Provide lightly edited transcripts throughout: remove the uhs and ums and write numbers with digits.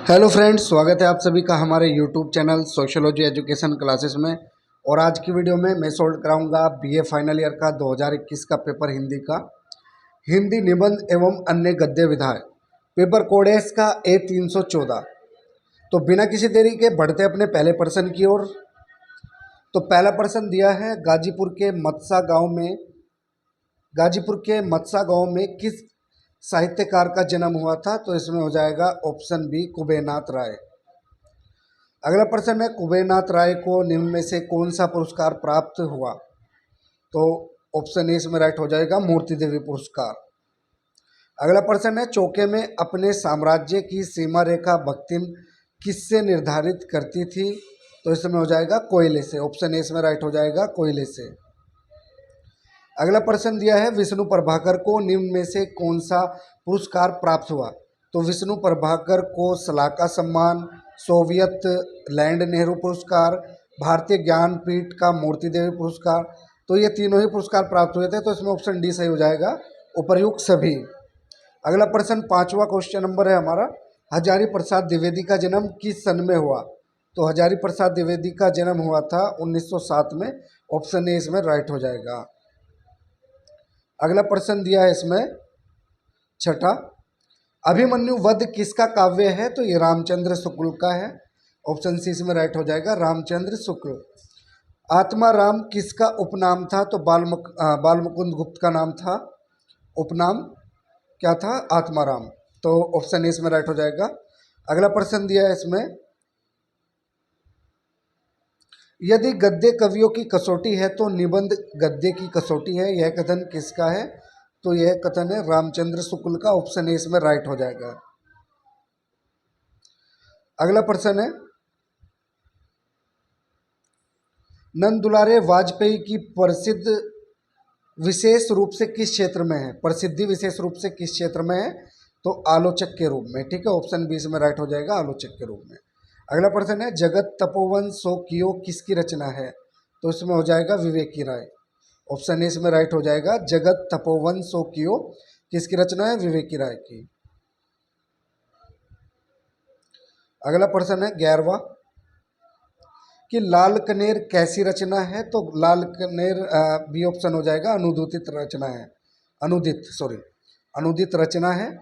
Hello friends, स्वागत है आप सभी का हमारे YouTube channel sociology education classes में। और आज की वीडियो में मैं सॉल्व कराऊंगा बीए फाइनल ईयर का 2021 का पेपर हिंदी का हिंदी निबंध एवं अन्य गद्य विधाएं। पेपर कोड है इसका A314। तो बिना किसी देरी के बढ़ते अपने पहले प्रश्न की ओर। तो पहला प्रश्न दिया है, गाजीपुर के मत्सा गाँव में किस साहित्यकार का जन्म हुआ था? तो इसमें हो जाएगा ऑप्शन बी, कुबेरनाथ राय। अगला प्रश्न है, कुबेरनाथ राय को निम्न में से कौन सा पुरस्कार प्राप्त हुआ? तो ऑप्शन ए इसमें राइट हो जाएगा, मूर्ति देवी पुरस्कार। अगला प्रश्न है, चौके में अपने साम्राज्य की सीमा रेखा बख्तिन किससे निर्धारित करती थी? तो इसमें हो जाएगा कोयले से। ऑप्शन ए इसमें राइट हो जाएगा, कोयले से। अगला प्रश्न दिया है, विष्णु प्रभाकर को निम्न में से कौन सा पुरस्कार प्राप्त हुआ? तो विष्णु प्रभाकर को सलाका सम्मान, सोवियत लैंड नेहरू पुरस्कार, भारतीय ज्ञानपीठ का मूर्ति देवी पुरस्कार, तो ये तीनों ही पुरस्कार प्राप्त हुए थे। तो इसमें ऑप्शन डी सही हो जाएगा, उपर्युक्त सभी। अगला प्रश्न, पांचवा क्वेश्चन नंबर है हमारा, हजारी प्रसाद द्विवेदी का जन्म किस सन में हुआ? तो हजारी प्रसाद द्विवेदी का जन्म हुआ था 1907 में। ऑप्शन ए इसमें राइट हो जाएगा। अगला प्रश्न दिया है इसमें छठा, अभिमन्यु वध किसका काव्य है? तो ये रामचंद्र शुक्ल का है। ऑप्शन सी इसमें राइट हो जाएगा, रामचंद्र शुक्ल। आत्माराम किसका उपनाम था? तो बालमुकुंद गुप्त का नाम था। उपनाम क्या था? आत्माराम। तो ऑप्शन ए इसमें राइट हो जाएगा। अगला प्रश्न दिया है इसमें, यदि गद्य कवियों की कसौटी है तो निबंध गद्य की कसौटी है, यह कथन किसका है? तो यह कथन है रामचंद्र शुक्ल का। ऑप्शन ए इसमें राइट हो जाएगा। अगला प्रश्न है, नंद दुलारे वाजपेयी की प्रसिद्ध विशेष रूप से किस क्षेत्र में है? प्रसिद्धि विशेष रूप से किस क्षेत्र में है? तो आलोचक के रूप में। ठीक है, ऑप्शन बी इसमें राइट हो जाएगा, आलोचक के रूप में। अगला प्रश्न है, जगत तपोवन सो कियो किसकी रचना है? तो इसमें हो जाएगा विवेकी राय। ऑप्शन ए इसमें राइट हो जाएगा, जगत तपोवन सो कियो किसकी रचना है? विवेकी राय की। अगला प्रश्न है 11वां, कि लाल कनेर कैसी रचना है? तो लाल कनेर बी ऑप्शन हो जाएगा, अनुदित रचना है। अनुदित रचना है।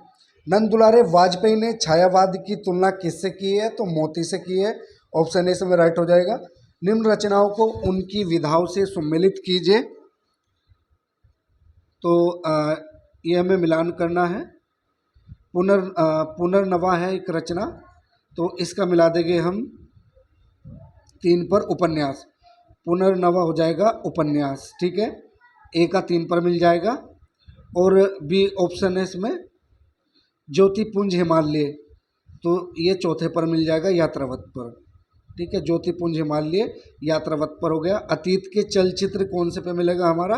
नंद दुलारे वाजपेयी ने छायावाद की तुलना किससे की है? तो मोती से की है। ऑप्शन ए इसमें राइट हो जाएगा। निम्न रचनाओं को उनकी विधाओं से सम्मिलित कीजिए। तो ये हमें मिलान करना है। पुनर्नवा है एक रचना, तो इसका मिला देंगे हम 3 पर उपन्यास। पुनर्नवा हो जाएगा उपन्यास। ठीक है, ए का 3 पर मिल जाएगा। और बी ऑप्शन है इसमें ज्योतिपुंज हिमालय, तो ये चौथे पर मिल जाएगा, यात्रावत पर। ठीक है, ज्योतिपुंज हिमालय यात्रावत पर हो गया। अतीत के चलचित्र कौन से पे मिलेगा हमारा?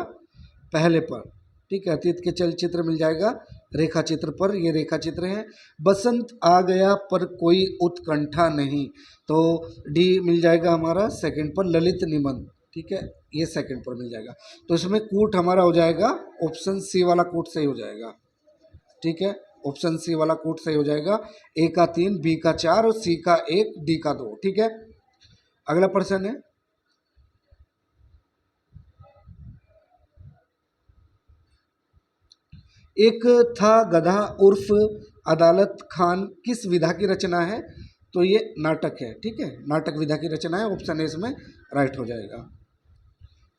पहले पर। ठीक है, अतीत के चलचित्र मिल जाएगा रेखा चित्र पर, ये रेखा चित्र है। बसंत आ गया पर कोई उत्कंठा नहीं, तो डी मिल जाएगा हमारा सेकंड पर, ललित निबंध। ठीक है, ये सेकंड पर मिल जाएगा। तो इसमें कूट हमारा हो जाएगा ऑप्शन सी वाला कूट सही हो जाएगा। ठीक है, ऑप्शन सी वाला कूट सही हो जाएगा। ए का 3, बी का 4 और सी का 1, डी का 2। ठीक है, अगला प्रश्न है, एक था गधा उर्फ अदालत खान किस विधा की रचना है? तो ये नाटक है। ठीक है, नाटक विधा की रचना है। ऑप्शन ए इसमें राइट हो जाएगा।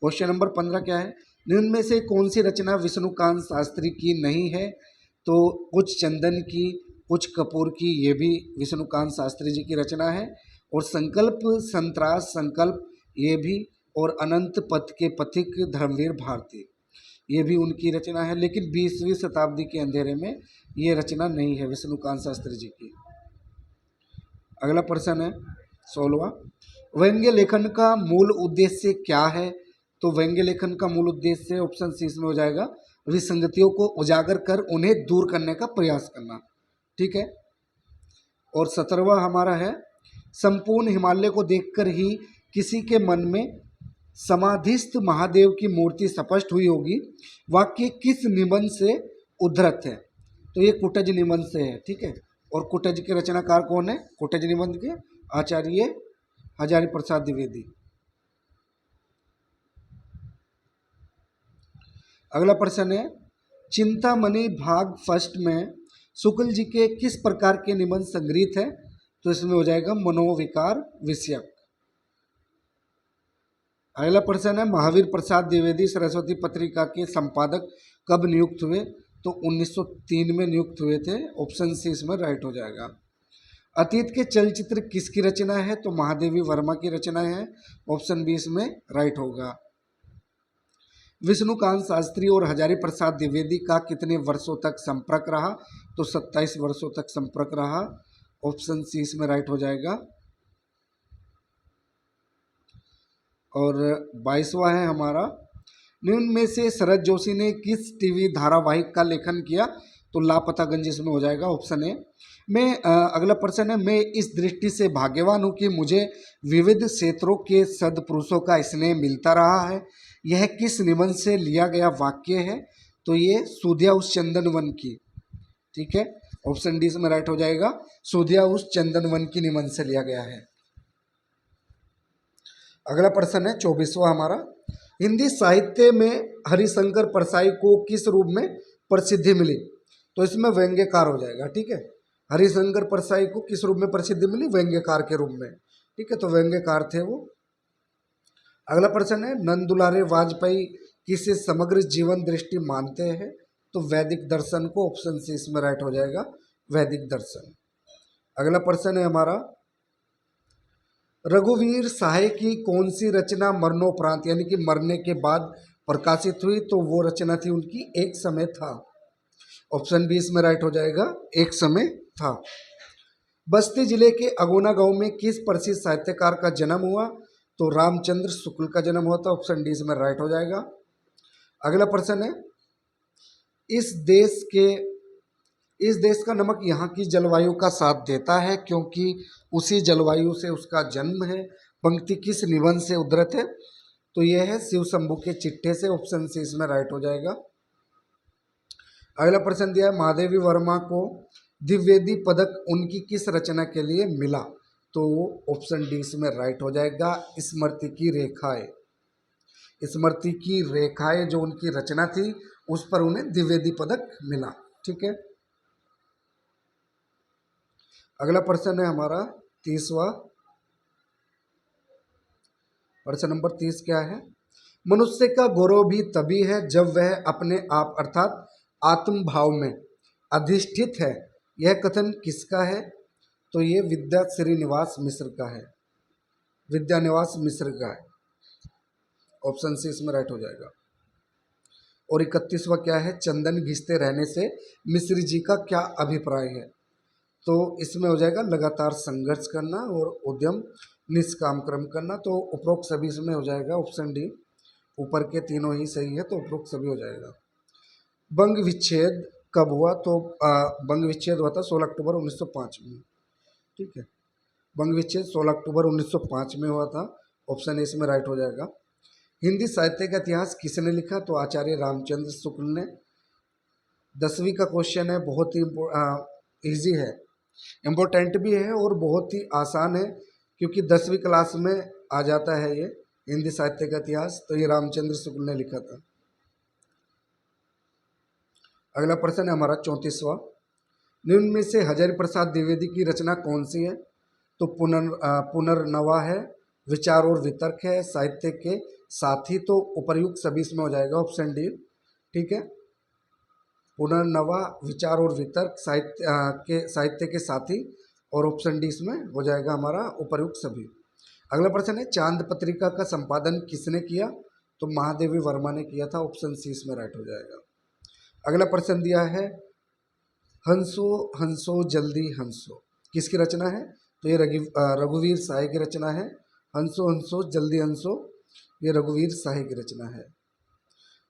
क्वेश्चन नंबर 15 क्या है, निम्न में से कौन सी रचना विष्णुकांत शास्त्री की नहीं है? तो कुछ चंदन की, कुछ कपूर की, ये भी विष्णुकांत शास्त्री जी की रचना है। और संकल्प संतरास संकल्प, ये भी। और अनंत पथ के पथिक धर्मवीर भारती, ये भी उनकी रचना है। लेकिन 20वीं शताब्दी के अंधेरे में ये रचना नहीं है विष्णुकांत शास्त्री जी की। अगला प्रश्न है 16वां, व्यंग्य लेखन का मूल उद्देश्य क्या है? तो व्यंग्य लेखन का मूल उद्देश्य ऑप्शन सी इसमें हो जाएगा, विसंगतियों को उजागर कर उन्हें दूर करने का प्रयास करना। ठीक है, और 17वां हमारा है, संपूर्ण हिमालय को देखकर ही किसी के मन में समाधिस्थ महादेव की मूर्ति स्पष्ट हुई होगी, वाक्य किस निबंध से उद्धृत है? तो ये कुटज निबंध से है। ठीक है, और कुटज के रचनाकार कौन है? कुटज निबंध के आचार्य हजारी प्रसाद द्विवेदी। अगला प्रश्न है, चिंतामणि भाग फर्स्ट में शुक्ल जी के किस प्रकार के निबंध संग्रहित है? तो इसमें हो जाएगा मनोविकार विषयक। अगला प्रश्न है, महावीर प्रसाद द्विवेदी सरस्वती पत्रिका के संपादक कब नियुक्त हुए? तो 1903 में नियुक्त हुए थे। ऑप्शन सी इसमें राइट हो जाएगा। अतीत के चलचित्र किसकी रचना है? तो महादेवी वर्मा की रचना है। ऑप्शन बी इसमें राइट होगा। विष्णुकांत शास्त्री और हजारी प्रसाद द्विवेदी का कितने वर्षों तक संपर्क रहा? तो 27 वर्षों तक संपर्क रहा। ऑप्शन सी इसमें राइट हो जाएगा। और 22वां है हमारा, निम्न में से शरद जोशी ने किस टीवी धारावाहिक का लेखन किया? तो लापतागंज इसमें हो जाएगा। Option A. अगला प्रश्न है, मैं इस दृष्टि से भाग्यवान हूँ कि मुझे विविध क्षेत्रों के सद्पुरुषों का स्नेह मिलता रहा है। यह किस निबंध से लिया गया वाक्य है? तो ये सूदिया उस चंदन वन की। ठीक है, ऑप्शन डी इसमें राइट हो जाएगा। सूदिया उस चंदन वन की निबंध से लिया गया है। अगला प्रश्न है 24वां हमारा, हिंदी साहित्य में हरिशंकर परसाई को किस रूप में प्रसिद्धि मिली? तो इसमें व्यंग्यकार हो जाएगा। ठीक है, हरिशंकर परसाई को किस रूप में प्रसिद्धि मिली? व्यंग्यकार के रूप में। ठीक है, तो व्यंग्यकार थे वो। अगला प्रश्न है, नंद दुलारे वाजपेयी किसे समग्र जीवन दृष्टि मानते हैं? तो वैदिक दर्शन को। ऑप्शन सी इसमें राइट हो जाएगा, वैदिक दर्शन। अगला प्रश्न है हमारा, रघुवीर सहाय की कौन सी रचना मरणोपरांत यानी कि मरने के बाद प्रकाशित हुई? तो वो रचना थी उनकी एक समय था। ऑप्शन बी इसमें राइट हो जाएगा, एक समय था। बस्ती जिले के अगोना गांव में किस प्रसिद्ध साहित्यकार का जन्म हुआ? तो रामचंद्र शुक्ल का जन्म हुआ था। ऑप्शन डी इसमें राइट हो जाएगा। अगला प्रश्न है, इस देश का नमक यहाँ की जलवायु का साथ देता है क्योंकि उसी जलवायु से उसका जन्म है। पंक्ति किस निबंध से उद्धृत है? तो यह है शिव शंभू के चिट्ठे से। ऑप्शन सी इसमें राइट हो जाएगा। अगला प्रश्न दिया है, महादेवी वर्मा को द्विवेदी पदक उनकी किस रचना के लिए मिला? तो ऑप्शन डी इसमें राइट हो जाएगा, स्मृति की रेखाएं। स्मृति की रेखाएं जो उनकी रचना थी उस पर उन्हें द्विवेदी पदक मिला। ठीक है, अगला प्रश्न है हमारा 30वां। प्रश्न नंबर 30 क्या है, मनुष्य का गौरव भी तभी है जब वह अपने आप अर्थात आत्म भाव में अधिष्ठित है। यह कथन किसका है? तो ये विद्या श्रीनिवास मिश्र का है, विद्यानिवास मिश्र का है। ऑप्शन सी इसमें राइट हो जाएगा। और 31वां क्या है, चंदन घिसते रहने से मिश्र जी का क्या अभिप्राय है? तो इसमें हो जाएगा लगातार संघर्ष करना और उद्यम निष्काम कर्म करना। तो उपरोक्त सभी इसमें हो जाएगा। ऑप्शन डी, ऊपर के तीनों ही सही है तो उपरोक्त सभी हो जाएगा। बंग विच्छेद कब हुआ? तो बंग विच्छेद हुआ था 16 अक्टूबर 1905 में। ठीक है, बंग विच्छेद 16 अक्टूबर 1905 में हुआ था। ऑप्शन ए इसमें राइट हो जाएगा। हिंदी साहित्य का इतिहास किसने लिखा? तो आचार्य रामचंद्र शुक्ल ने। 10वीं का क्वेश्चन है, बहुत ही ईजी है, इम्पोर्टेंट भी है और बहुत ही आसान है क्योंकि 10वीं क्लास में आ जाता है ये हिंदी साहित्य का इतिहास। तो ये रामचंद्र शुक्ल ने लिखा था। अगला प्रश्न है हमारा 34वां, निम्न में से हजारी प्रसाद द्विवेदी की रचना कौन सी है? तो पुनर्नवा है, विचार और वितर्क है, साहित्य के साथी। तो उपर्युक्त सभी इसमें हो जाएगा। Option D. ठीक है, पुनर्नवा, विचार और वितर्क, साहित्य के साथी। और ऑप्शन डी इसमें हो जाएगा हमारा उपर्युक्त सभी। अगला प्रश्न है, चांद पत्रिका का संपादन किसने किया? तो महादेवी वर्मा ने किया था। ऑप्शन सी इसमें राइट हो जाएगा। अगला प्रश्न दिया है, हंसो हंसो जल्दी हंसो किसकी रचना है? तो ये रघुवीर सहाय की रचना है। हंसो हंसो जल्दी हंसो ये रघुवीर सहाय की रचना है।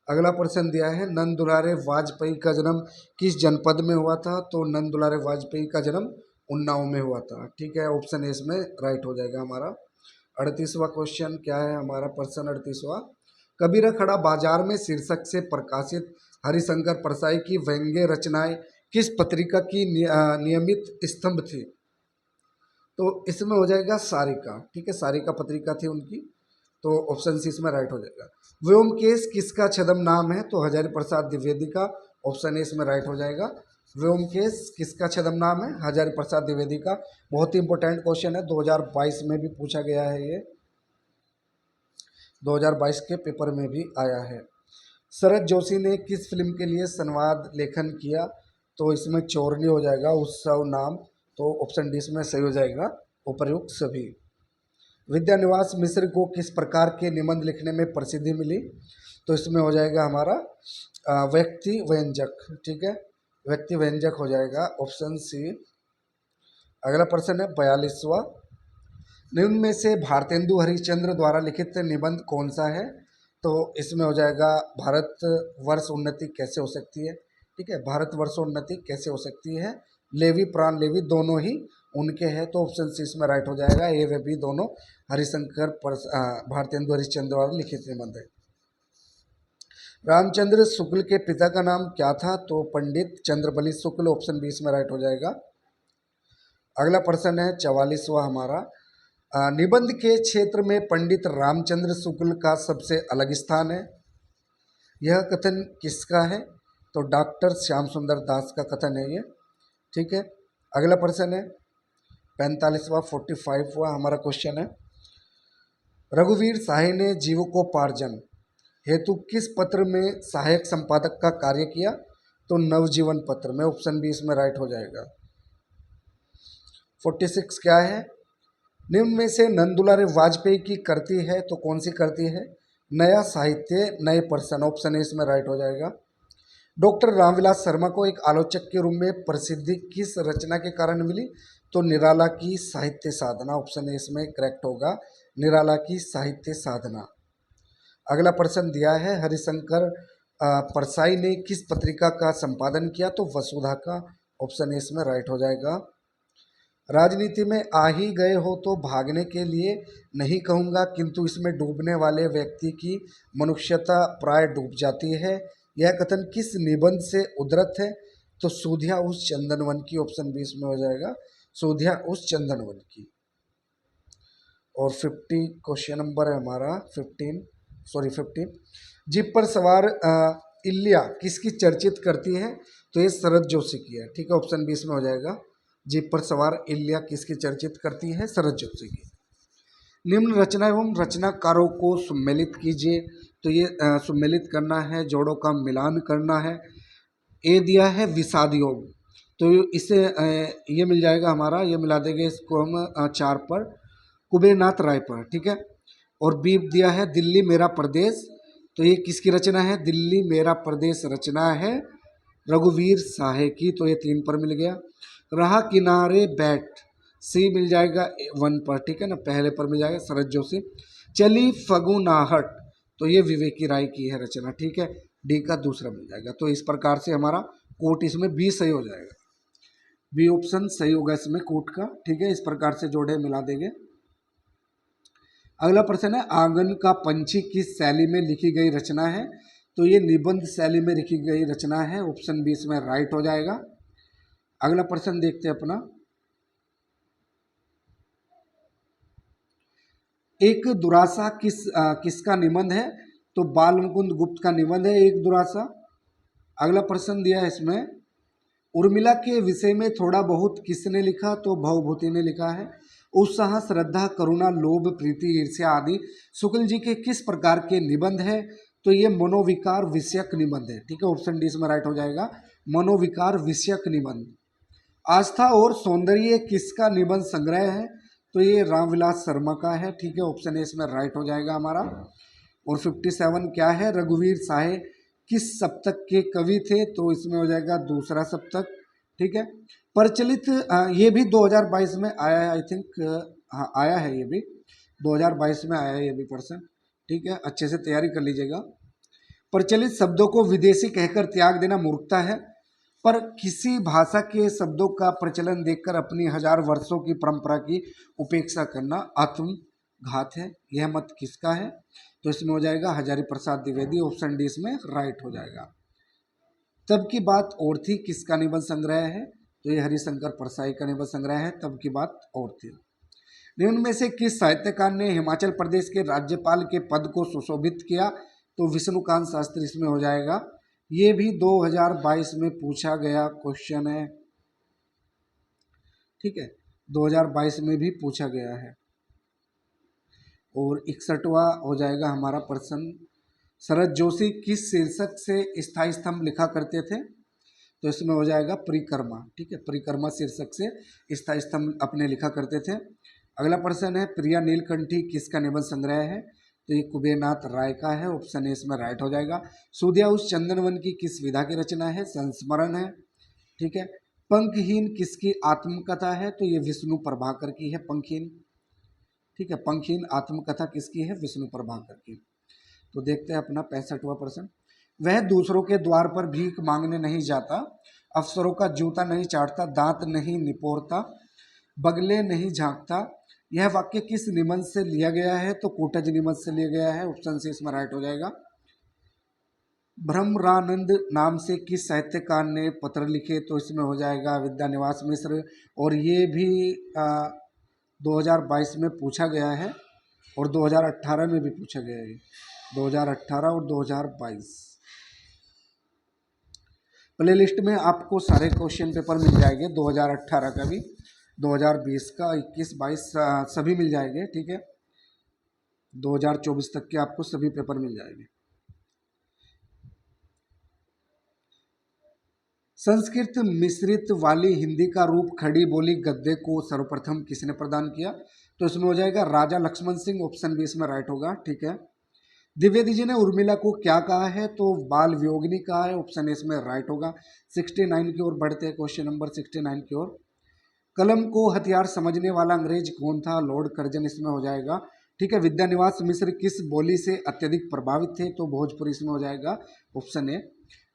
अगला प्रश्न दिया है, नंद दुलारे वाजपेयी का जन्म किस जनपद में हुआ था? तो नंद दुलारे वाजपेयी का जन्म उन्नाव में हुआ था। ठीक है, ऑप्शन ए इसमें राइट हो जाएगा हमारा। 38वां क्वेश्चन क्या है हमारा? प्रश्न 38वां, कबीरा खड़ा बाजार में शीर्षक से प्रकाशित हरिशंकर परसाई की व्यंग्य रचनाएं किस पत्रिका की नियमित स्तंभ थी? तो इसमें हो जाएगा सारिका, ठीक है, सारिका पत्रिका थी उनकी, तो ऑप्शन सी इसमें राइट हो जाएगा। व्योमकेश किसका छद्म नाम है? तो हजारी प्रसाद द्विवेदी का, ऑप्शन ए इसमें राइट हो जाएगा। व्योमकेश किसका छद्म नाम है? हजारी प्रसाद द्विवेदी का। बहुत ही इंपॉर्टेंट क्वेश्चन है, 2022 में भी पूछा गया है, ये 2022 के पेपर में भी आया है। शरद जोशी ने किस फिल्म के लिए संवाद लेखन किया? तो इसमें चोरनी हो जाएगा, उत्सव नाम, तो ऑप्शन डी इसमें सही हो जाएगा, उपर्युक्त सभी। विद्यानिवास मिश्र को किस प्रकार के निबंध लिखने में प्रसिद्धि मिली? तो इसमें हो जाएगा हमारा व्यक्ति व्यंजक, ठीक है, व्यक्ति व्यंजक हो जाएगा, ऑप्शन सी। अगला प्रश्न है 42वां, निम्न में से भारतेंदु हरिश्चंद्र द्वारा लिखित निबंध कौन सा है? तो इसमें हो जाएगा भारत वर्ष उन्नति कैसे हो सकती है, ठीक है, भारत वर्ष उन्नति कैसे हो सकती है। लेवी प्राण लेवी दोनों ही उनके हैं, तो ऑप्शन सी इसमें राइट हो जाएगा, ए व बी दोनों हरिशंकर भारतेंदु हरिश्चंद्र द्वारा लिखित निबंध है। रामचंद्र शुक्ल के पिता का नाम क्या था? तो पंडित चंद्रबली शुक्ल, ऑप्शन बी इसमें राइट हो जाएगा। अगला प्रश्न है 44वां हमारा, निबंध के क्षेत्र में पंडित रामचंद्र शुक्ल का सबसे अलग स्थान है, यह कथन किसका है? तो डॉक्टर श्याम सुंदर दास का कथन है ये, ठीक है। अगला प्रश्न है 45वां 45वां हमारा क्वेश्चन है, रघुवीर साहे ने जीविकोपार्जन हेतु किस पत्र में सहायक संपादक का कार्य किया? तो नवजीवन पत्र में, ऑप्शन बी इसमें राइट हो जाएगा। 46 क्या है, निम्न में से नंदुलाल वाजपेयी की कृति है, तो कौन सी कृति है? नया साहित्य नए पर्सन, ऑप्शन ए इसमें राइट हो जाएगा। डॉक्टर रामविलास शर्मा को एक आलोचक के रूप में प्रसिद्धि किस रचना के कारण मिली? तो निराला की साहित्य साधना, ऑप्शन ए इसमें करेक्ट होगा, निराला की साहित्य साधना। अगला प्रश्न दिया है, हरिशंकर परसाई ने किस पत्रिका का संपादन किया? तो वसुधा का, ऑप्शन ए इसमें राइट हो जाएगा। राजनीति में आ ही गए हो तो भागने के लिए नहीं कहूँगा, किंतु इसमें डूबने वाले व्यक्ति की मनुष्यता प्राय डूब जाती है, यह कथन किस निबंध से उद्धृत है? तो सुधिया उस चंदनवन की, ऑप्शन बी इसमें हो जाएगा, सुधिया उस चंदनवन की। और 50 क्वेश्चन नंबर है हमारा 15 जीप पर सवार इल्या किसकी चर्चित करती है? तो ये शरद जोशी की है, ठीक है, ऑप्शन बी इसमें हो जाएगा, जीप पर सवार इल्या किसकी चर्चित करती है? शरद जोशी की। निम्न रचना एवं रचनाकारों को सम्मिलित कीजिए, तो ये सम्मिलित करना है, जोड़ों का मिलान करना है। ए दिया है विषाद योग, तो इसे ये मिल जाएगा हमारा, ये मिला देंगे इसको हम 4 पर, कुबेरनाथ राय पर, ठीक है। और बी दिया है दिल्ली मेरा प्रदेश, तो ये किसकी रचना है? दिल्ली मेरा प्रदेश रचना है रघुवीर साहे की, तो ये 3 पर मिल गया। रहा किनारे बैठ, सी मिल जाएगा 1 पर, ठीक है ना, पहले पर मिल जाएगा शरद जोशी। चली फगुनाहट, तो ये विवेकी राय की है रचना, ठीक है, डी का दूसरा मिल जाएगा। तो इस प्रकार से हमारा कोट इसमें बी सही हो जाएगा, बी ऑप्शन सही होगा इसमें कोट का, ठीक है, इस प्रकार से जोड़े मिला देंगे। अगला प्रश्न है, आंगन का पंछी किस शैली में लिखी गई रचना है? तो ये निबंध शैली में लिखी गई रचना है, ऑप्शन बी इसमें राइट हो जाएगा। अगला प्रश्न देखते हैं अपना, एक दुरासा किसका निबंध है? तो बाल मुकुंद गुप्त का निबंध है एक दुरासा। अगला प्रश्न दिया है इसमें, उर्मिला के विषय में थोड़ा बहुत किसने लिखा? तो भवभूति ने लिखा है। उत्साह श्रद्धा करुणा लोभ प्रीति ईर्ष्या आदि शुक्ल जी के किस प्रकार के निबंध है? तो ये मनोविकार विषयक निबंध है, ठीक है, ऑप्शन डी इसमें राइट हो जाएगा, मनोविकार विषयक निबंध। आस्था और सौंदर्य किसका निबंध संग्रह है? तो ये रामविलास शर्मा का है, ठीक है, ऑप्शन ए इसमें राइट हो जाएगा हमारा। और 57 क्या है, रघुवीर साहे किस सप्तक के कवि थे? तो इसमें हो जाएगा दूसरा सप्तक, ठीक है। प्रचलित ये भी 2022 में आया है, आई थिंक, हाँ आया है, ये भी 2022 में आया है ये भी प्रश्न, ठीक है, अच्छे से तैयारी कर लीजिएगा। प्रचलित शब्दों को विदेशी कहकर त्याग देना मूर्खता है, पर किसी भाषा के शब्दों का प्रचलन देखकर अपनी 1000 वर्षों की परंपरा की उपेक्षा करना आत्मघात है, यह मत किसका है? तो इसमें हो जाएगा हजारी प्रसाद द्विवेदी, ऑप्शन डी इसमें राइट हो जाएगा। तब की बात और थी किसका निबंध संग्रह है, तो ये हरिशंकर परसाई का निबंध संग्रह है, तब की बात और थी। निम्न में से किस साहित्यकार ने हिमाचल प्रदेश के राज्यपाल के पद को सुशोभित किया, तो विष्णुकांत शास्त्री इसमें हो जाएगा। ये भी 2022 में पूछा गया क्वेश्चन है, ठीक है, 2022 में भी पूछा गया है। और 61वां हो जाएगा हमारा प्रश्न, शरद जोशी किस शीर्षक से स्थायी स्तंभ लिखा करते थे, तो इसमें हो जाएगा परिक्रमा, ठीक है, परिक्रमा शीर्षक से स्थायी स्तंभ अपने लिखा करते थे। अगला प्रश्न है प्रिया नीलकंठी किसका निबंध संग्रह है, तो ये कुबेरनाथ राय का है, ऑप्शन ए इसमें राइट हो जाएगा। सूदिया उस चंदनवन की किस विधा की रचना है, संस्मरण है, ठीक है। पंखहीन किसकी आत्मकथा है, तो ये विष्णु प्रभाकर की है पंखहीन, ठीक है, पंखहीन आत्मकथा किसकी है, विष्णु प्रभाकर की। तो देखते हैं अपना 65वां प्रश्न, वह दूसरों के द्वार पर भीख मांगने नहीं जाता, अफसरों का जूता नहीं चाटता, दांत नहीं निपोरता, बगले नहीं झांकता, यह वाक्य किस निबंध से लिया गया है, तो कोटज निबंध से लिया गया है, ऑप्शन सी इसमें राइट हो जाएगा। भ्रमरानंद नाम से किस साहित्यकार ने पत्र लिखे, तो इसमें हो जाएगा विद्यानिवास मिश्र, और ये भी 2022 में पूछा गया है और 2018 में भी पूछा गया है, 2018 और 2022। प्ले लिस्ट में आपको सारे क्वेश्चन पेपर मिल जाएंगे, 2018 का भी, 2020 का, 21, 22 सभी मिल जाएंगे, ठीक है, 2024 तक के आपको सभी पेपर मिल जाएंगे। संस्कृत मिश्रित वाली हिंदी का रूप खड़ी बोली गद्य को सर्वप्रथम किसने प्रदान किया, तो इसमें हो जाएगा राजा लक्ष्मण सिंह, ऑप्शन बी इसमें राइट होगा, ठीक है। द्विवेदी जी ने उर्मिला को क्या कहा है, तो बाल वियोगिनी कहा है, ऑप्शन ए इसमें राइट होगा। 69 की ओर बढ़ते हैं, क्वेश्चन नंबर 69 की ओर। कलम को हथियार समझने वाला अंग्रेज कौन था, लॉर्ड कर्जन इसमें हो जाएगा, ठीक है। विद्यानिवास मिश्र किस बोली से अत्यधिक प्रभावित थे, तो भोजपुरी इसमें हो जाएगा, ऑप्शन ए।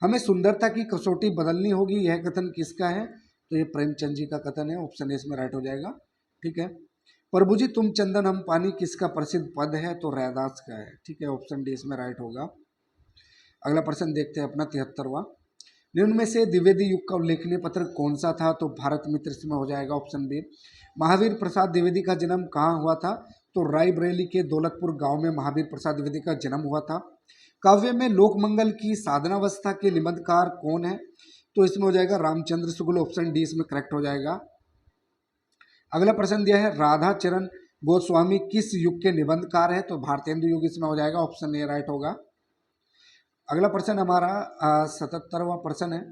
हमें सुंदरता की कसौटी बदलनी होगी, यह कथन किसका है, तो ये प्रेमचंद जी का कथन है, ऑप्शन ए इसमें राइट हो जाएगा, ठीक है। प्रभु जी तुम चंदन हम पानी किसका प्रसिद्ध पद है, तो रैदास का है, ठीक है, ऑप्शन डी इसमें राइट होगा। अगला प्रश्न देखते हैं अपना 73वां, निम्न में से द्विवेदी युग का उल्लेखनीय पत्र कौन सा था, तो भारत मित्र इसमें हो जाएगा, ऑप्शन बी। महावीर प्रसाद द्विवेदी का जन्म कहाँ हुआ था, तो रायबरेली के दौलतपुर गांव में महावीर प्रसाद द्विवेदी का जन्म हुआ था। काव्य में लोकमंगल की साधनावस्था के निबंधकार कौन है, तो इसमें हो जाएगा रामचंद्र शुक्ल, ऑप्शन डी इसमें करेक्ट हो जाएगा। अगला प्रश्न दिया है राधा चरण गोस्वामी किस युग के निबंधकार है, तो भारतेंदु युग इसमें हो जाएगा, ऑप्शन ए राइट होगा। अगला प्रश्न हमारा 77वां प्रश्न है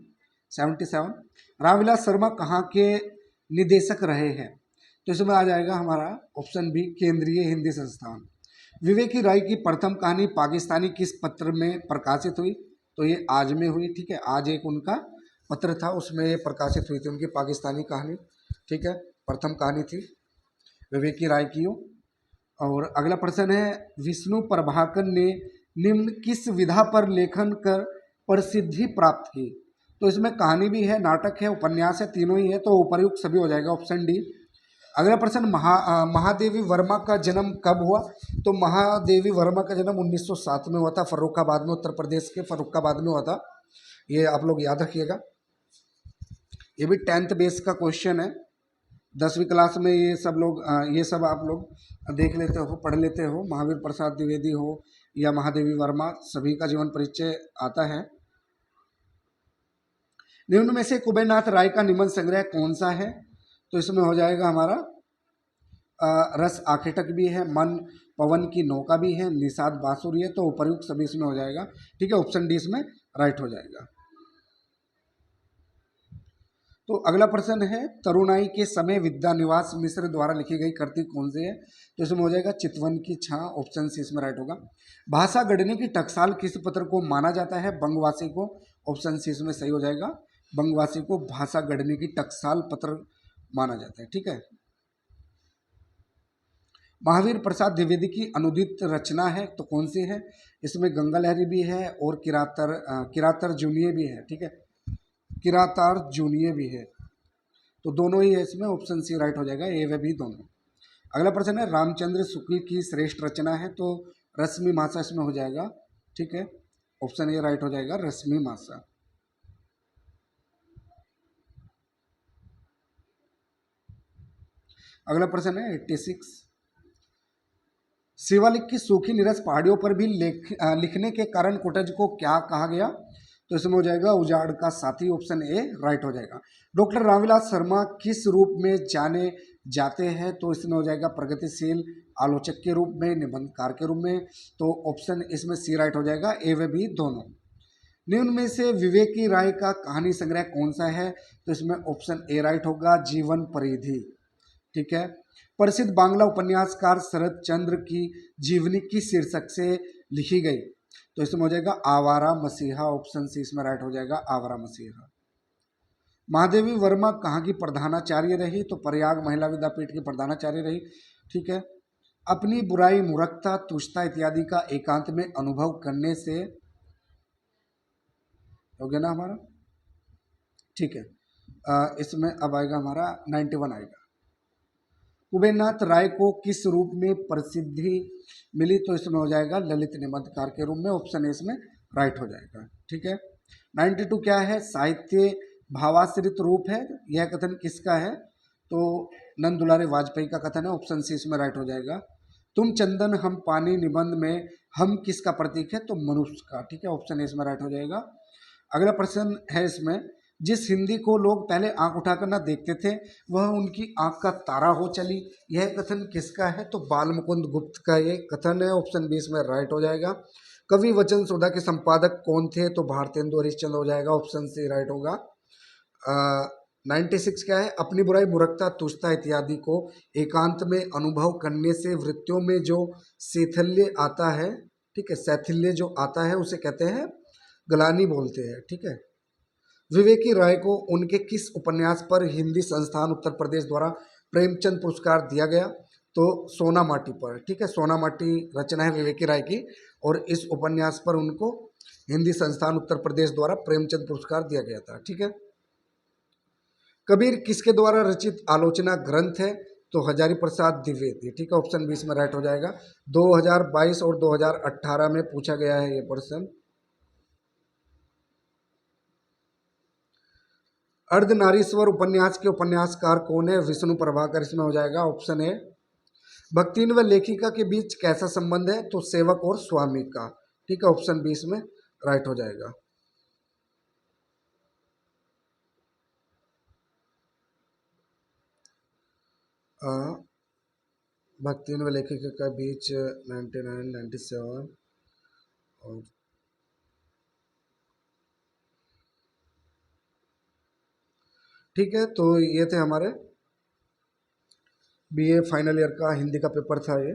77, रामविलास शर्मा कहाँ के निदेशक रहे हैं, तो इसमें आ जाएगा हमारा ऑप्शन बी केंद्रीय हिंदी संस्थान। विवेकी राय की प्रथम कहानी पाकिस्तानी किस पत्र में प्रकाशित हुई, तो ये आज में हुई, ठीक है, आज एक उनका पत्र था उसमें ये प्रकाशित हुई थी उनकी पाकिस्तानी कहानी, ठीक है, प्रथम कहानी थी विवेकी राय की। और अगला प्रश्न है विष्णु प्रभाकर ने निम्न किस विधा पर लेखन कर प्रसिद्धि प्राप्त की, तो इसमें कहानी भी है, नाटक है, उपन्यास है, तीनों ही है, तो उपर्युक्त सभी हो जाएगा, ऑप्शन डी। अगला प्रश्न महादेवी वर्मा का जन्म कब हुआ, तो महादेवी वर्मा का जन्म 1907 में हुआ था, फर्रुखाबाद में, उत्तर प्रदेश के फर्रुखाबाद में हुआ था, ये आप लोग याद रखिएगा। ये भी 10th बेस का क्वेश्चन है, 10वीं क्लास में ये सब लोग ये सब आप लोग देख लेते हो, पढ़ लेते हो, महावीर प्रसाद द्विवेदी हो या महादेवी वर्मा, सभी का जीवन परिचय आता है। निम्न में से कुबेरनाथ राय का निबंध संग्रह कौन सा है, तो इसमें हो जाएगा हमारा रस आखेटक भी है, मन पवन की नौका भी है, निषाद बांसुरी है, तो उपर्युक्त सभी इसमें हो जाएगा, ठीक है, ऑप्शन डी इसमें राइट हो जाएगा। तो अगला प्रश्न है तरुणाई के समय विद्यानिवास मिश्र द्वारा लिखी गई कृति कौन सी है, तो इसमें हो जाएगा चितवन की छां, ऑप्शन सी इसमें राइट होगा। भाषा गढ़ने की टकसाल किस पत्र को माना जाता है, बंगवासी को, ऑप्शन सी इसमें सही हो जाएगा, बंगवासी को भाषा गढ़ने की टकसाल पत्र माना जाता है, ठीक है। महावीर प्रसाद द्विवेदी की अनुदित रचना है तो कौन सी है, इसमें गंगा लहरी भी है और किरातर जूनिये भी है, ठीक है, किरातार जूनिये भी है, तो दोनों ही है इसमें, ऑप्शन सी राइट हो जाएगा, ए व बी दोनों। अगला प्रश्न है रामचंद्र शुक्ल की श्रेष्ठ रचना है, तो रश्मि मासा इसमें हो जाएगा, ठीक है, ऑप्शन ए राइट हो जाएगा, रश्मि मासा। अगला प्रश्न है 86, शिवालिक की सूखी नीरस पहाड़ियों पर भी लिखने के कारण कोटज को क्या कहा गया? तो इसमें हो जाएगा उजाड़ का साथी, ऑप्शन ए राइट हो जाएगा। डॉक्टर रामविलास शर्मा किस रूप में जाने जाते हैं? तो इसमें हो जाएगा प्रगतिशील आलोचक के रूप में, निबंधकार के रूप में। तो ऑप्शन इसमें सी राइट हो जाएगा, ए व बी दोनों। निम्न में से विवेकी राय का कहानी संग्रह कौन सा है? तो इसमें ऑप्शन ए राइट होगा, जीवन परिधि। ठीक है। प्रसिद्ध बांग्ला उपन्यासकार शरद चंद्र की जीवनी की शीर्षक से लिखी गई? तो इसमें हो जाएगा आवारा मसीहा, ऑप्शन सी इसमें राइट हो जाएगा, आवारा मसीहा। महादेवी वर्मा कहाँ की प्रधानाचार्य रही? तो प्रयाग महिला विद्यापीठ की प्रधानाचार्य रही। ठीक है। अपनी बुराई, मूर्खता, तुच्छता इत्यादि का एकांत में अनुभव करने से हो गया ना हमारा। ठीक है। इसमें अब आएगा हमारा 91 आएगा। कुबेरनाथ राय को किस रूप में प्रसिद्धि मिली? तो इसमें हो जाएगा ललित निबंधकार के रूप में, ऑप्शन ए इसमें राइट हो जाएगा। ठीक है। 92 क्या है? साहित्य भावाश्रित रूप है, यह कथन किसका है? तो नंद दुलारे वाजपेयी का कथन है, ऑप्शन सी इसमें राइट हो जाएगा। तुम चंदन हम पानी निबंध में हम किसका प्रतीक है? तो मनुष्य का। ठीक है, ऑप्शन ए इसमें राइट हो जाएगा। अगला प्रश्न है इसमें, जिस हिंदी को लोग पहले आंख उठाकर ना देखते थे वह उनकी आंख का तारा हो चली, यह कथन किसका है? तो बाल मुकुंद गुप्त का ये कथन है, ऑप्शन बी इसमें राइट हो जाएगा। कवि वचन सुधा के संपादक कौन थे? तो भारतेंदु हरिश्चंद्र हो जाएगा, ऑप्शन सी राइट होगा। 96 क्या है? अपनी बुराई, मूर्खता, तुच्छता इत्यादि को एकांत में अनुभव करने से वृत्तियों में जो शैथिल्य आता है, ठीक है, शैथिल्य जो आता है उसे कहते हैं ग्लानि बोलते हैं। ठीक है। विवेकी राय को उनके किस उपन्यास पर हिंदी संस्थान उत्तर प्रदेश द्वारा प्रेमचंद पुरस्कार दिया गया? तो सोना माटी पर। ठीक है, सोना माटी रचना है विवेकी राय की और इस उपन्यास पर उनको हिंदी संस्थान उत्तर प्रदेश द्वारा प्रेमचंद पुरस्कार दिया गया था। ठीक है। कबीर किसके द्वारा रचित आलोचना ग्रंथ है? तो हजारी प्रसाद द्विवेदी। ठीक है, ऑप्शन 20 में राइट हो जाएगा। 2022 और 2018 में पूछा गया है ये प्रश्न। अर्धनारीश्वर उपन्यास के उपन्यासकार कौन है? विष्णु प्रभाकर इसमें हो जाएगा, ऑप्शन ए। भक्तिन व लेखिका के बीच कैसा संबंध है? तो सेवक और स्वामी का। ठीक है, ऑप्शन बी इसमें राइट हो जाएगा। भक्तिन व लेखिका के बीच 99, 97 और ठीक है। तो ये थे हमारे बीए फाइनल ईयर का हिंदी का पेपर था ये।